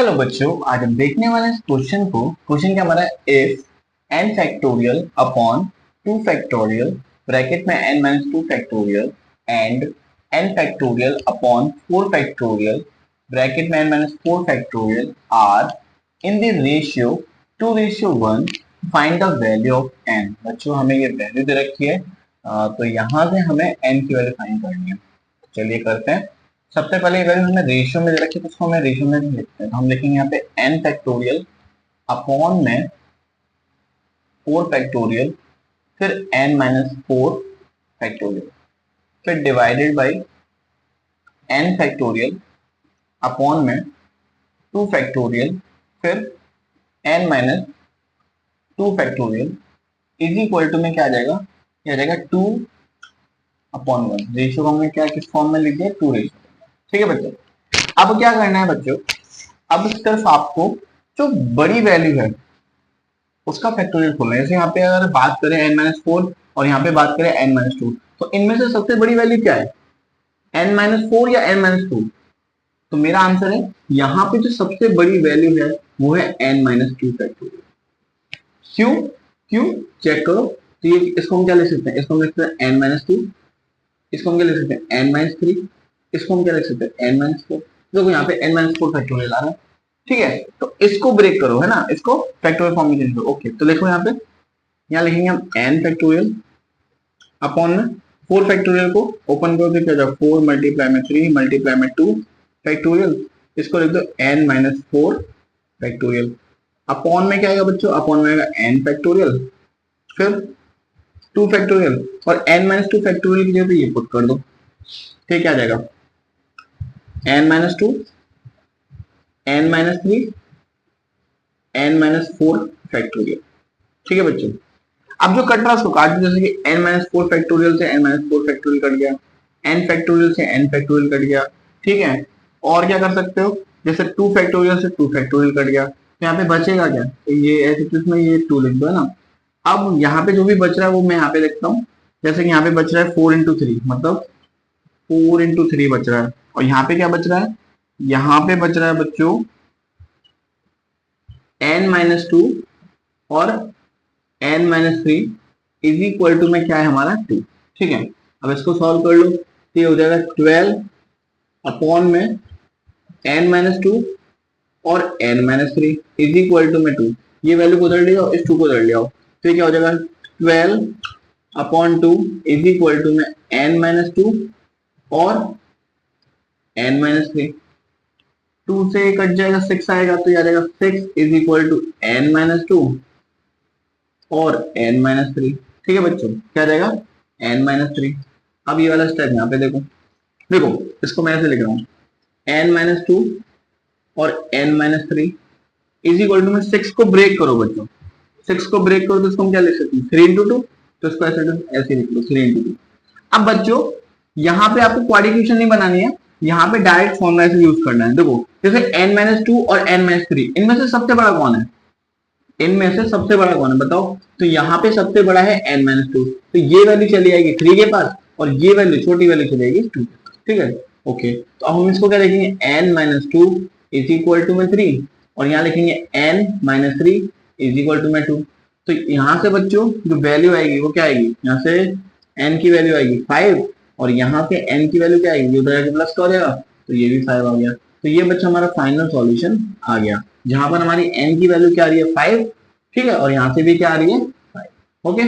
चलो बच्चों, आज हम देखने वाले इस क्वेश्चन को। क्वेश्चन क्या हमारा, if n factorial upon 2 factorial bracket में n minus 2 factorial and n factorial upon 4 factorial bracket में n minus 4 factorial are in the ratio 2:1, find the value of n। बच्चों हमें ये वैल्यू दे रखी है, तो यहाँ से हमें n की वैल्यू फाइंड करनी है। चलिए करते हैं। सबसे पहले वैल्यू हमें रेशियो में दे रखी है, तो उसको हमें रेशियो में लिखते हैं। तो हम लिखेंगे यहाँ पे n फैक्टोरियल अपॉन में 4 फैक्टोरियल, फिर n माइनस 4 फैक्टोरियल, फिर divided by n factorial upon में 2 फैक्टोरियल, फिर n minus 2 factorial is equal to में क्या आ जाएगा, ये आ जाएगा 2 अपॉन 1। रेशियो को हमने क्या किस फॉर्म में लिख दिया, 2 रेशियो। ठीक है बच्चों, अब क्या करना है बच्चों, अब इस तरफ आपको जो बड़ी वैल्यू है उसका फैक्टोरियल खोलना है। जैसे यहाँ पे अगर बात करें n-4 और यहाँ पे बात करें n-2, तो इनमें से सबसे बड़ी वैल्यू क्या है, n-4 या n-2? तो मेरा आंसर है यहाँ पे जो सबसे बड़ी वैल्यू है वो है n-2 फैक्टोरियल। क्यों क्यों चेक करो। तो ये इसको हम क्या लिख सकते हैं, इसको हम लिख सकते हैं n-2, इसको हम क्या लिख सकते हैं n-3, इसको हम क्या लिख सकते हैं n-4। देखो यहाँ पे n-4 फैक्टोरियल आ रहा है, ठीक है। तो इसको ब्रेक करो, है ना, इसको फैक्टोरियल फॉर्म में चेंज करो। ओके, तो देखो यहाँ पे यहाँ लिखेंगे हम n फैक्टोरियल अपॉन में 4 फैक्टोरियल को ओपन करो तो क्या जाएगा 4 मल्टीप्लाई में 3 मल्टीप्लाई में 2 फैक्टोरियल, इसको लिख दो n-4 फैक्टोरियल। अपॉन में क्या आएगा बच्चों, अपॉन में आएगा n फैक्टोरियल, फिर 2 फैक्टोरियल, और n-2 फैक्टोरियल की जगह ये पुट कर दो। ठीक है, आ जाएगा n-2 n-3 n-4 फैक्टोरियल। ठीक है बच्चों, अब जो कट रहा है उसको काट दो। जैसे कि n-4 फैक्टोरियल से n-4 फैक्टोरियल कट गया, n फैक्टोरियल से n फैक्टोरियल कट गया। ठीक है, और क्या कर सकते हो, जैसे 2 फैक्टोरियल से 2 फैक्टोरियल कट गया, तो यहाँ पे बचेगा क्या, तो ये ऐसे इसमें ये 2 लिख दो, है ना। अब यहाँ पे जो भी बच रहा है वो मैं यहाँ पे लिखता हूँ। जैसे कि यहाँ पे बच रहा है 4 इंटू 3, मतलब 4 इंटू 3 बच रहा है, और यहाँ पे क्या बच रहा है, यहाँ पे बच रहा है बच्चों n-2 और n-3 इज इक्वल टू में क्या है हमारा 2। ठीक है, अब इसको सॉल्व कर लो तो ये हो जाएगा 12 अपॉन में n-2 और n-3 इज इक्वल टू में 2। ये वैल्यू को उधर ले जाओ, इस 2 को उधर ले आओ, तो क्या हो जाएगा 12 अपॉन 2 इज इक्वल टू में n-2 और n-3। 2 से कट जाएगा 6 आएगा, तो आ जाएगा 6 इज इक्वल टू n-2 और n-3। ठीक है बच्चों, क्या जाएगा n-3। अब ये वाला स्टेप यहाँ पे देखो, देखो इसको मैं ऐसे लिख रहा हूँ n-2 और n-3 इज इक्वल टू में 6 को ब्रेक करो बच्चों, 6 को ब्रेक करो तो इसको हम क्या लिख सकते हैं 3 इंटू 2, तो इसको ऐसे लिख लो 3 इंटू 2। अब बच्चों यहाँ पे आपको क्वाड्रिकेशन नहीं बनानी है, यहाँ पे डायरेक्ट फॉर्मूला से यूज करना है। देखो जैसे n-2 और n-3, इनमें से सबसे बड़ा कौन है, इनमें से सबसे बड़ा कौन है बताओ, तो यहाँ पे सबसे बड़ा है n-2, तो ये वैल्यू चली जाएगी 3 के पास, और ये वैल्यू छोटी वैल्यू चली जाएगी 2 के पास। ठीक है, ओके, तो हम इसको क्या लिखेंगे n-2 इज इक्वल टू में 3, और यहाँ लिखेंगे n-3 इज इक्वल टू में 2। तो यहाँ से बच्चों जो वैल्यू आएगी वो क्या आएगी, यहाँ से n की वैल्यू आएगी 5, और यहाँ पे n की वैल्यू क्या आएगी, उधर आके प्लस का हो जाएगा, तो ये भी 5 आ गया। तो ये बच्चा हमारा फाइनल सॉल्यूशन आ गया, जहां पर हमारी n की वैल्यू क्या आ रही है 5, ठीक है, और यहाँ से भी क्या आ रही है 5। ओके।